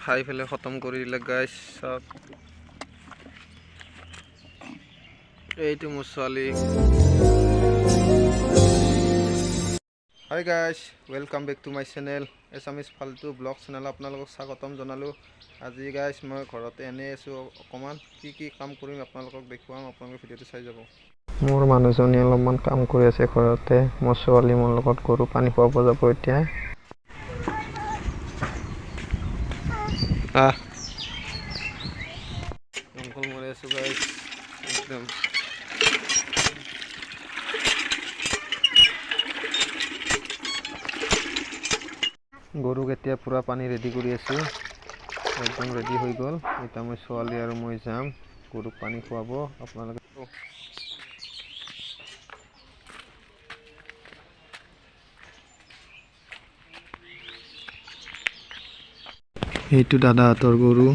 খাই ফেলে খতম কৰি দিলে গাইছ। চাওক এইটো মোৰ ছোৱালী। Hi guys, welcome back to my channel Assamese ফাল্টু ব্লগ চেনেল। আপোনালোকক স্বাগতম জনালোঁ। আজি গাইছ মই ঘৰতে এনেই আছোঁ, অকণমান কি কাম কৰিম আপোনালোকক দেখুৱাম। আপোনালোকে ভিডিঅ'টো চাই যাব। মোৰ মানুহজনী অলপমান কাম কৰি আছে ঘৰতে। মোৰ ছোৱালী মোৰ লগত গৰু পানী খুৱাব যাব এতিয়া। জংঘল মাৰি আছোঁ গাইছ একদম। গৰুক এতিয়া পূৰা পানী ৰেডি কৰি আছোঁ, একদম ৰেডি হৈ গ'ল। এতিয়া মই ছোৱালী আৰু মই যাম গৰুক পানী খুৱাব। আপোনালোকে এইটো দাদাহঁতৰ গৰু,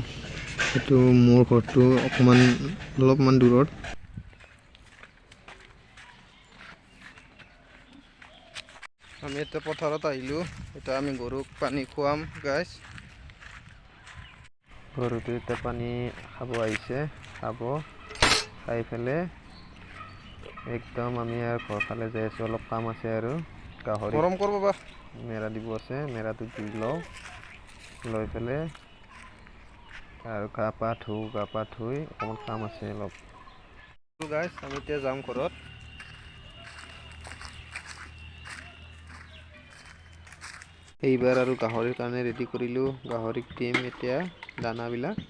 এইটো মোৰ ঘৰটো অলপমান দূৰত। আমি এতিয়া পথাৰত আহিলোঁ, এতিয়া আমি গৰুক পানী খুৱাম গাইছ। গৰুটো এতিয়া পানী খাব আহিছে, খাই পেলাই একদম আমি আৰু ঘৰ ফালে যাই আছোঁ। অলপ কাম আছে আৰু গাহৰি গৰম কৰিব বা মেৰা দিব আছে, মেৰাটো দি লৈ পেলাই আৰু গা পা ধুই অকণমান কাম আছে অলপ গাইছ। আমি এতিয়া যাম ঘৰত। এইবাৰ আৰু গাহৰিৰ কাৰণে ৰেডি কৰিলোঁ, গাহৰিক দিম এতিয়া দানাবিলাক।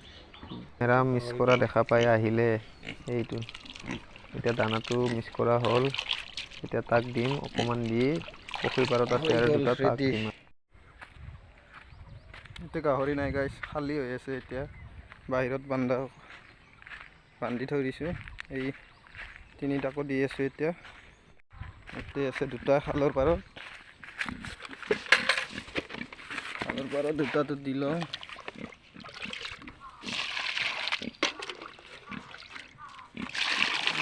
মেৰা মিক্স কৰা দেখা পাই আহিলে, এইটো এতিয়া দানাটো মিক্স কৰা হ'ল। এতিয়া তাক দিম, অকণমান দি পুখুৰী পাৰত আছে আৰু দুটা তাক দিম। এতিয়া গাহৰি নাই গাইছ, খালী হৈ আছে। এতিয়া বাহিৰত বান্ধি থৈ দিছোঁ। এই তিনিটাকো দি আছোঁ। এতিয়া আছে দুটা খালৰ পাৰত দুটাটো দি লওঁ।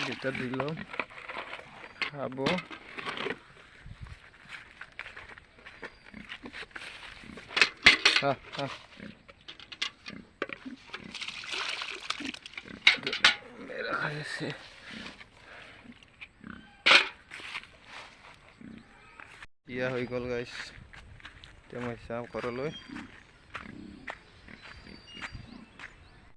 দুটা দি লওঁ, খাব। মেৰা খাই আছে। দিয়া হৈ গ'ল গাইছ। এতিয়া মই যাওঁ ঘৰলৈ।